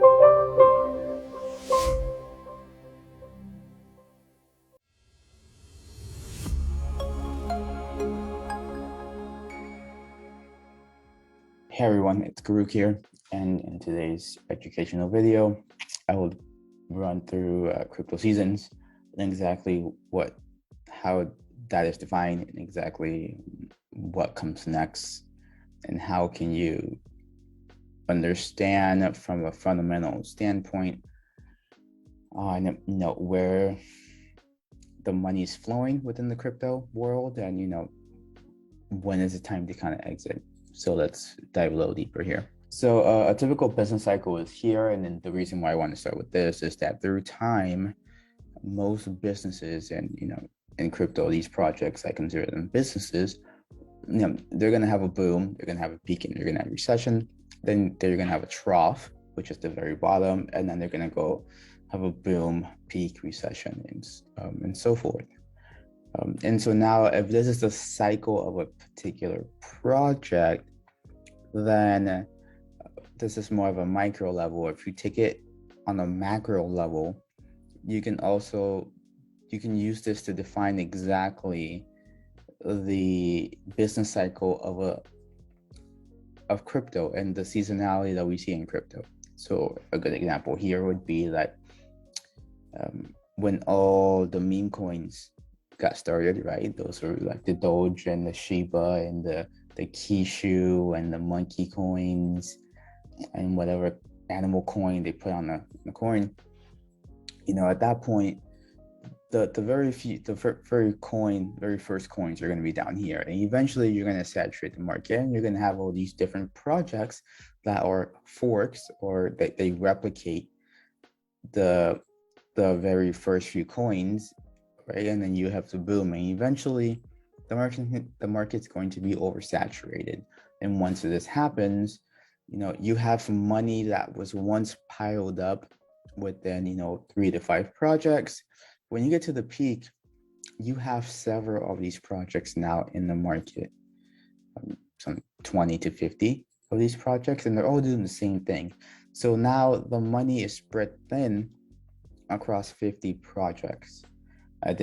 Hey everyone, it's Gharouk here, and in today's educational video, I will run through crypto seasons and exactly how that is defined and exactly what comes next and how can you understand from a fundamental standpoint where the money is flowing within the crypto world and when is it time to kind of exit. So let's dive a little deeper here. So a typical business cycle is here. And then the reason why I want to start with this is that through time, most businesses and, in crypto, these projects, I consider them businesses, they're going to have a boom, they're going to have a peak, and they're going to have a recession. Then they're going to have a trough, which is the very bottom. And then they're going to go have a boom, peak, recession, and so forth. And so now if this is the cycle of a particular project, then this is more of a micro level. If you take it on a macro level, you can use this to define exactly the business cycle of crypto and the seasonality that we see in crypto. So a good example here would be that when all the meme coins got started, right? Those were like the Doge and the Shiba and the Kishu and the monkey coins and whatever animal coin they put on the coin. At that point, the very first coins are going to be down here, and eventually you're going to saturate the market, and you're going to have all these different projects that are forks or that they replicate the very first few coins, right? And then you have to boom, and eventually the market's going to be oversaturated. And once this happens, you have some money that was once piled up within 3 to 5 projects. When you get to the peak, you have several of these projects now in the market, some 20 to 50 of these projects, and they're all doing the same thing. So now the money is spread thin across 50 projects. At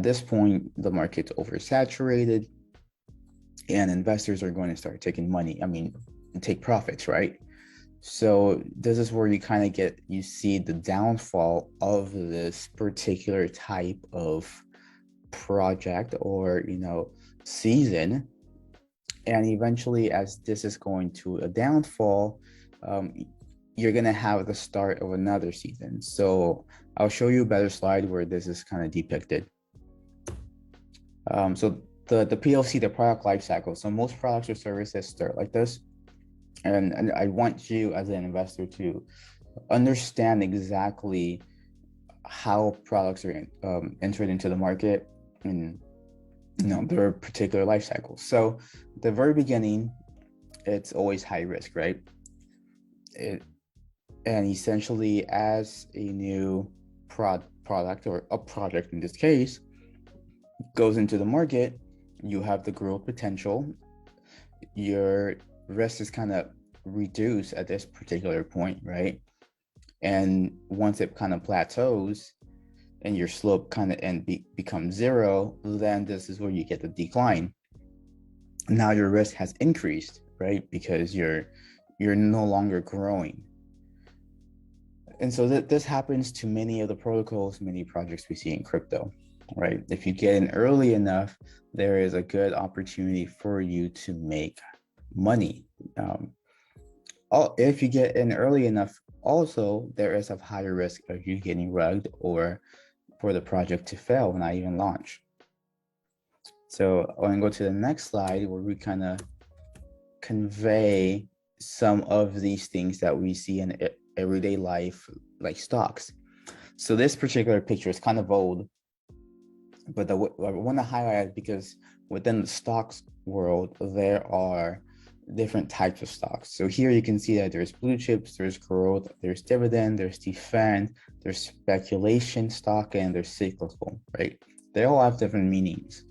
this point, the market's oversaturated and investors are going to start taking money. Take profits, right? So this is where you see the downfall of this particular type of project or, season. And eventually, as this is going to a downfall, you're going to have the start of another season. So I'll show you a better slide where this is kind of depicted. So the PLC, the product lifecycle. So most products or services start like this. And I want you as an investor to understand exactly how products are entered into the market and their particular life cycles. So the very beginning, it's always high risk, right? And essentially, as a new product or a project in this case goes into the market, you have the growth potential. Your risk is kind of reduced at this particular point, right? And once it kind of plateaus and your slope kind of becomes zero, then this is where you get the decline. Now your risk has increased, right? Because you're no longer growing. And so this happens to many of the protocols, many projects we see in crypto, right? If you get in early enough, there is a good opportunity for you to make money. If you get in early enough, also there is a higher risk of you getting rugged or for the project to fail and not even launch. So I'm going to go to the next slide where we kind of convey some of these things that we see in everyday life, like stocks. So this particular picture is kind of old, but I want to highlight it because within the stocks world, there are different types of stocks. So here you can see that there's blue chips, there's growth, there's dividend, there's defend, there's speculation stock, and there's cyclical, right? They all have different meanings.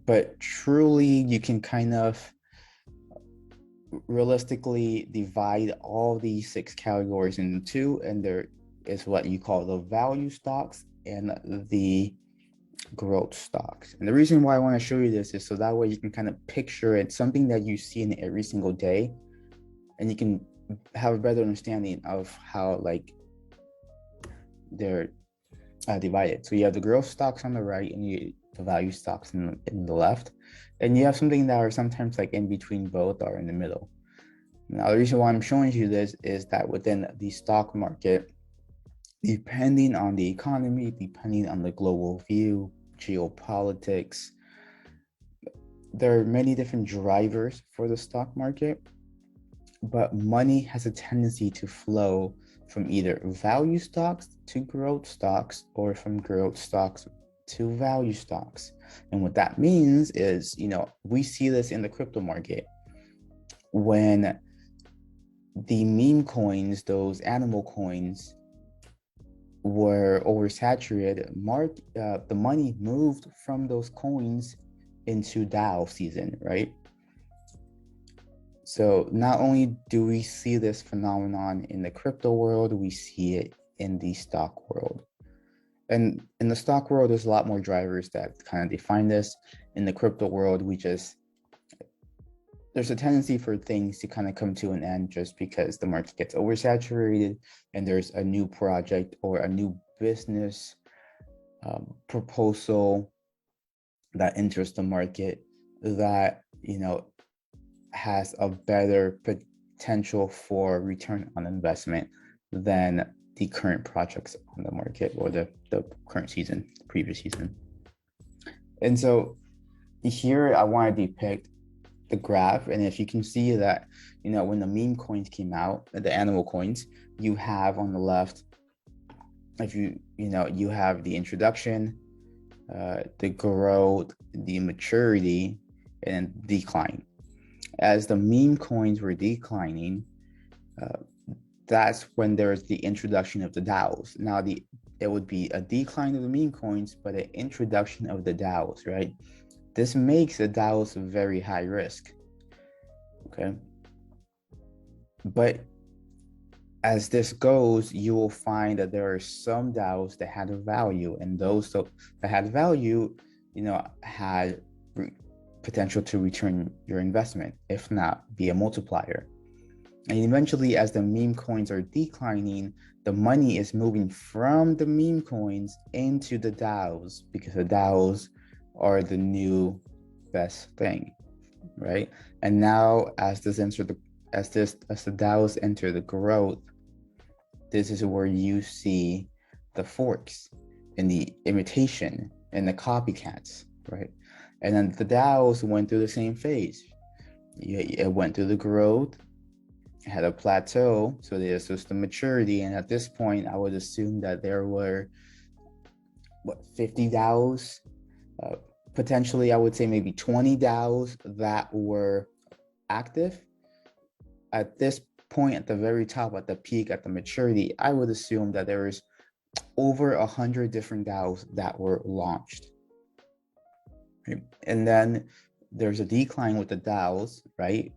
But truly, you can kind of realistically divide all these 6 categories into two, and there is what you call the value stocks and the growth stocks. And the reason why I want to show you this is so that way you can kind of picture it, something that you see in every single day, and you can have a better understanding of how like they're divided. So you have the growth stocks on the right and the value stocks in the left, and you have something that are sometimes like in between both or in the middle. Now, the reason why I'm showing you this is that within the stock market, depending on the economy, depending on the global view, geopolitics, there are many different drivers for the stock market, but money has a tendency to flow from either value stocks to growth stocks or from growth stocks to value stocks. And what that means is, we see this in the crypto market when the meme coins, those animal coins, were oversaturated. The money moved from those coins into DAO season, right? So not only do we see this phenomenon in the crypto world, we see it in the stock world. And in the stock world, there's a lot more drivers that kind of define this. In the crypto world, there's a tendency for things to kind of come to an end just because the market gets oversaturated and there's a new project or a new business proposal that enters the market that, has a better potential for return on investment than the current projects on the market or the current season, previous season. And so here I want to depict the graph, and if you can see that, when the meme coins came out, the animal coins, you have on the left, if you have the introduction, the growth, the maturity, and decline. As the meme coins were declining, that's when there's the introduction of the DAOs. Now it would be a decline of the meme coins, but an introduction of the DAOs, right? This makes the DAOs very high risk, okay? But as this goes, you will find that there are some DAOs that had a value, and those that had value, had potential to return your investment, if not be a multiplier. And eventually, as the meme coins are declining, the money is moving from the meme coins into the DAOs, because the DAOs are the new best thing, right? And now, as the DAOs enter the growth, this is where you see the forks and the imitation and the copycats, right? And then the DAOs went through the same phase. It went through the growth, had a plateau, so this was the maturity. And at this point, I would assume that there were 50 DAOs, potentially I would say maybe 20 DAOs that were active. At this point, at the very top, at the peak, at the maturity, I would assume that there is over 100 different DAOs that were launched. Right? And then there's a decline with the DAOs, right?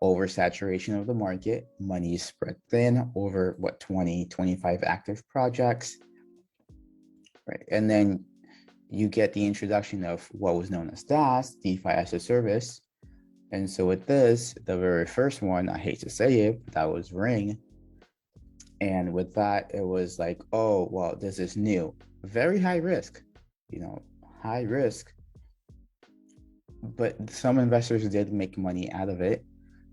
Oversaturation of the market, money is spread thin over 20, 25 active projects, right? And then you get the introduction of what was known as DaaS, DeFi as a service. And so with this, the very first one, I hate to say it, but that was Ring. And with that, it was like, oh, well, this is new. Very high risk, high risk. But some investors did make money out of it.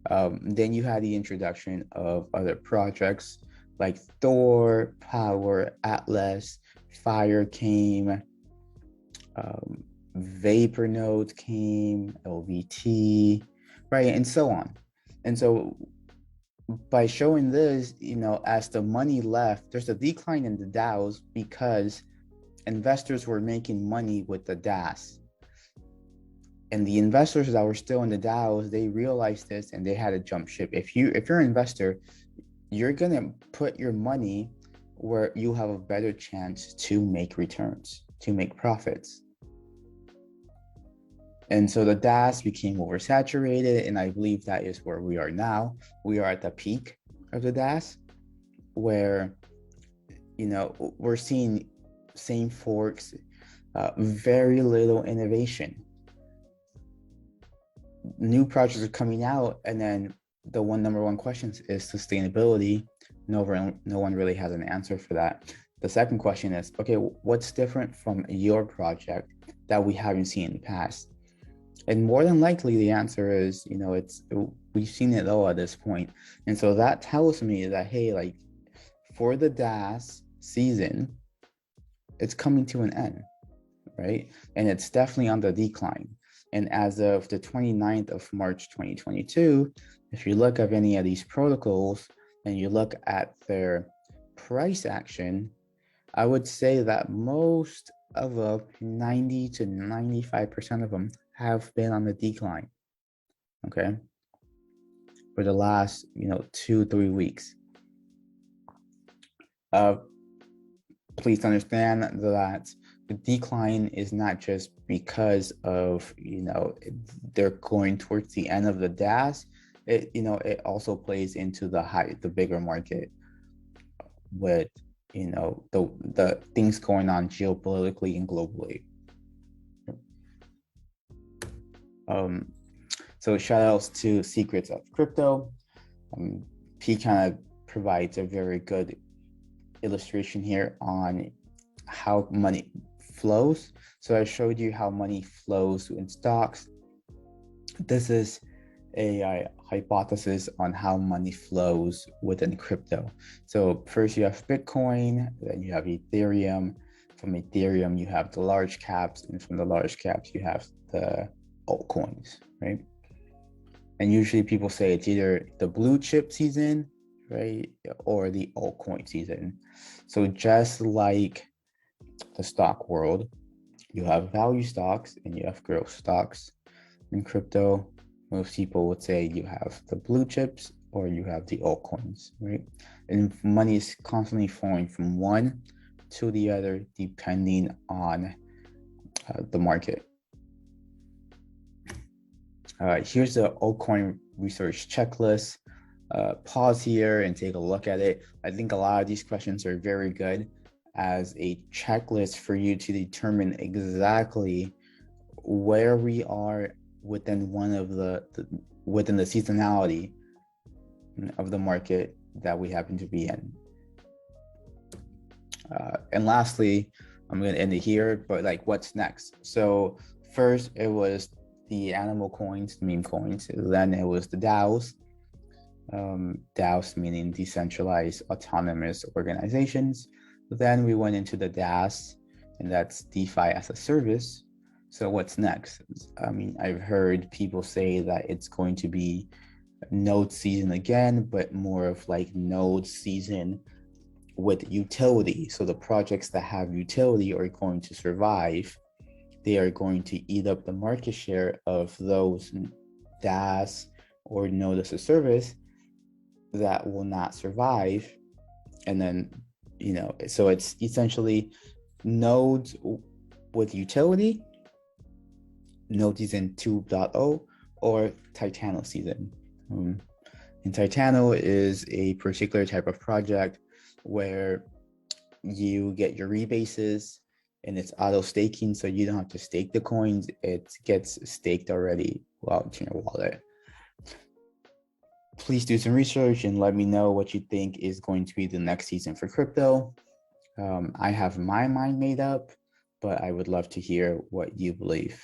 Then you had the introduction of other projects like Thor, Power, Atlas, Fire came, Vapor Nodes came, LVT, right, and so on. And so by showing this, as the money left, there's a decline in the DAOs because investors were making money with the DaaS. And the investors that were still in the DAOs, they realized this and they had to jump ship. If you're an investor, you're gonna put your money where you have a better chance to make returns, to make profits. And so the DAS became oversaturated, and I believe that is where we are now. We are at the peak of the DAS, where we're seeing same forks, very little innovation. New projects are coming out, and then the number one question is sustainability. No one really has an answer for that. The second question is, okay, what's different from your project that we haven't seen in the past? And more than likely, the answer is, we've seen it all at this point. And so that tells me that, hey, like for the DAS season, it's coming to an end, right? And it's definitely on the decline. And as of the 29th of March, 2022, if you look at any of these protocols and you look at their price action, I would say that most of 90 to 95% of them have been on the decline, okay, for the last 2-3 weeks. Please understand that the decline is not just because of they're going towards the end of the DAS. It also plays into the bigger market with the things going on geopolitically and globally. So shout outs to Secrets of Crypto. He kind of provides a very good illustration here on how money flows. So I showed you how money flows in stocks. This is a hypothesis on how money flows within crypto. So first you have Bitcoin, then you have Ethereum. From Ethereum, you have the large caps, and from the large caps, you have the altcoins, right? And usually people say it's either the blue chip season, right, or the altcoin season. So just like the stock world, you have value stocks and you have growth stocks. In crypto, most people would say you have the blue chips or you have the altcoins, right? And money is constantly flowing from one to the other depending on the market. Here's the altcoin research checklist. Pause here and take a look at it. I think a lot of these questions are very good as a checklist for you to determine exactly where we are within within the seasonality of the market that we happen to be in. And lastly, I'm going to end it here, but like what's next? So first it was the animal coins, the meme coins. Then it was the DAOs. DAOs meaning decentralized autonomous organizations. Then we went into the DAS, and that's DeFi as a service. So what's next? I mean, I've heard people say that it's going to be node season again, but more of like node season with utility. So the projects that have utility are going to survive. They are going to eat up the market share of those DAS or node as a service that will not survive. And then, so it's essentially nodes with utility, node season 2.0, or Titano season. And Titano is a particular type of project where you get your rebases and it's auto staking, so you don't have to stake the coins. It gets staked already out in your wallet. Please do some research and let me know what you think is going to be the next season for crypto. I have my mind made up, but I would love to hear what you believe.